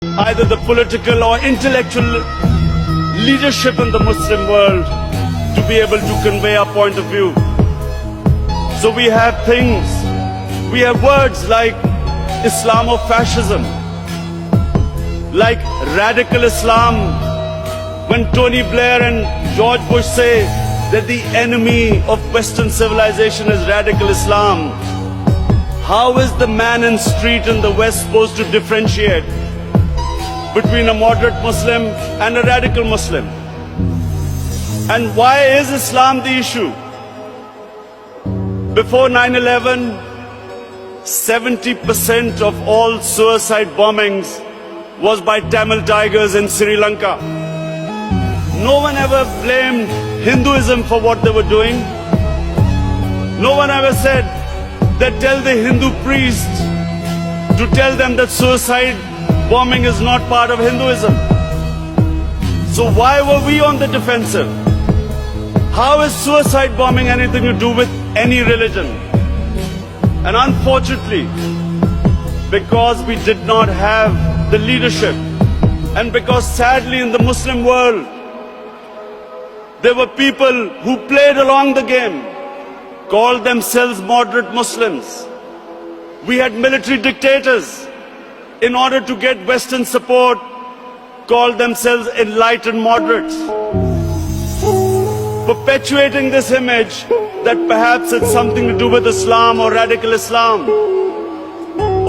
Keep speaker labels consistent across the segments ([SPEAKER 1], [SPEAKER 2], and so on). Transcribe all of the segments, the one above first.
[SPEAKER 1] either the political or intellectual leadership in the Muslim world to be able to convey our point of view. So we have things, we have words like Islamofascism, like radical Islam. When Tony Blair and George Bush say that the enemy of Western civilization is radical Islam, how is the man in street in the West supposed to differentiate between a moderate Muslim and a radical Muslim? And why is Islam the issue? Before 9/11, 70% of all suicide bombings was by Tamil Tigers in Sri Lanka. No one ever blamed Hinduism for what they were doing. No one ever said that tell the Hindu priest to tell them that suicide bombing is not part of Hinduism. So why were we on the defensive? How is suicide bombing anything to do with any religion? And unfortunately, because we did not have the leadership, and because sadly in the Muslim world, there were people who played along the game, called themselves moderate Muslims. We had military dictators, in order to get Western support, called themselves enlightened moderates, perpetuating this image that perhaps it's something to do with Islam or radical Islam.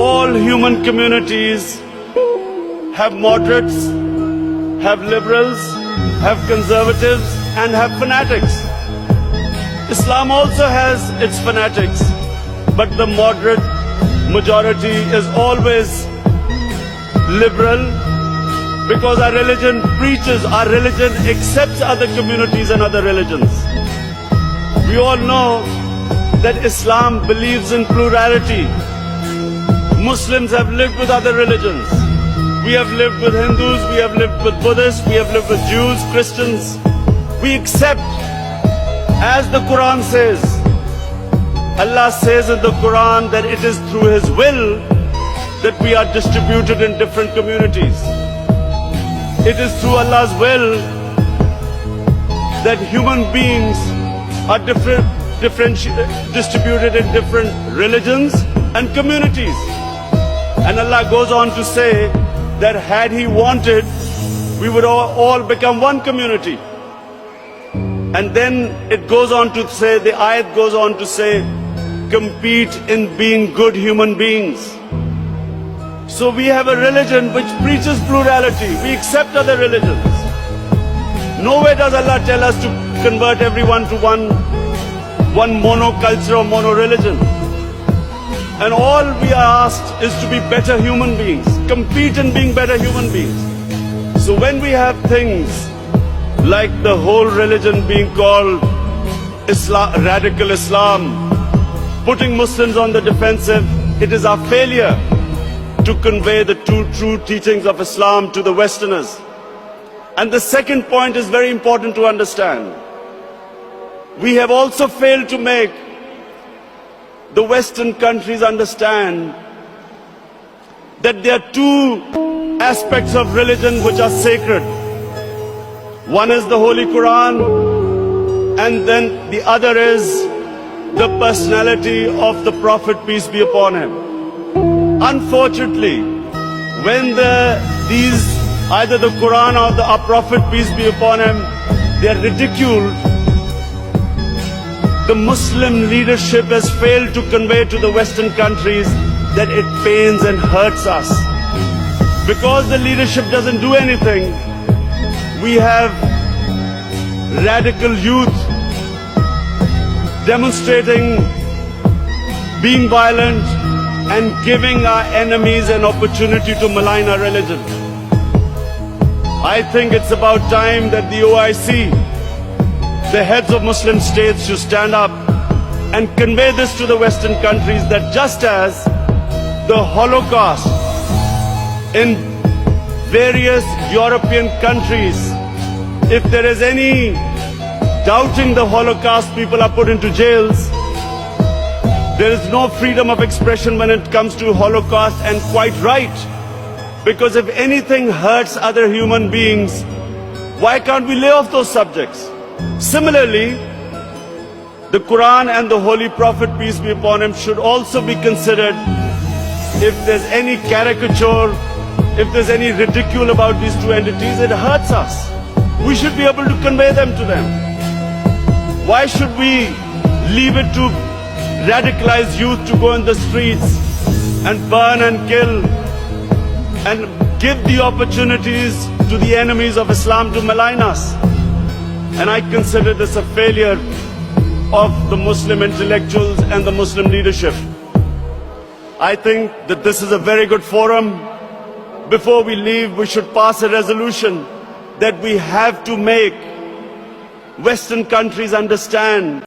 [SPEAKER 1] All human communities have moderates, have liberals, have conservatives, and have fanatics. Islam also has its fanatics, but the moderate majority is always liberal, because our religion preaches, our religion accepts other communities and other religions. We all know that Islam believes in plurality. Muslims have lived with other religions. We have lived with Hindus, we have lived with Buddhists, we have lived with Jews, Christians. We accept, as the Quran says, Allah says in the Quran that it is through His will that we are distributed in different communities. It is through Allah's will that human beings are distributed in different religions and communities. And Allah goes on to say that had He wanted, we would all become one community. And then it goes on to say, the ayat goes on to say, compete in being good human beings. So we have a religion which preaches plurality. We accept other religions. Nowhere does Allah tell us to convert everyone to one monoculture or mono-religion. And all we are asked is to be better human beings. Compete in being better human beings. So when we have things like the whole religion being called Islam, radical Islam, putting Muslims on the defensive, it is our failure to convey the true teachings of Islam to the Westerners. And the second point is very important to understand. We have also failed to make the Western countries understand that there are two aspects of religion which are sacred. One is the Holy Quran, and then the other is the personality of the Prophet, peace be upon him. Unfortunately, when either the Quran or our Prophet, peace be upon him, they are ridiculed, the Muslim leadership has failed to convey to the Western countries that it pains and hurts us. Because the leadership doesn't do anything, we have radical youth demonstrating, being violent, and giving our enemies an opportunity to malign our religion. I think it's about time that the OIC, the heads of Muslim states, should stand up and convey this to the Western countries, that just as the Holocaust in various European countries, if there is any doubting the Holocaust, people are put into jails. There is no freedom of expression when it comes to Holocaust, and quite right, Because if anything hurts other human beings, why can't we lay off those subjects? Similarly, the Quran and the Holy Prophet, peace be upon him, should also be considered. If there's any caricature, if there's any ridicule about these two entities, it hurts us. We should be able to convey them to them. Why should we leave it to radicalized youth to go in the streets and burn and kill and give the opportunities to the enemies of Islam to malign us? And I consider this a failure of the Muslim intellectuals and the Muslim leadership. I think that this is a very good forum. Before we leave, we should pass a resolution that we have to make Western countries understand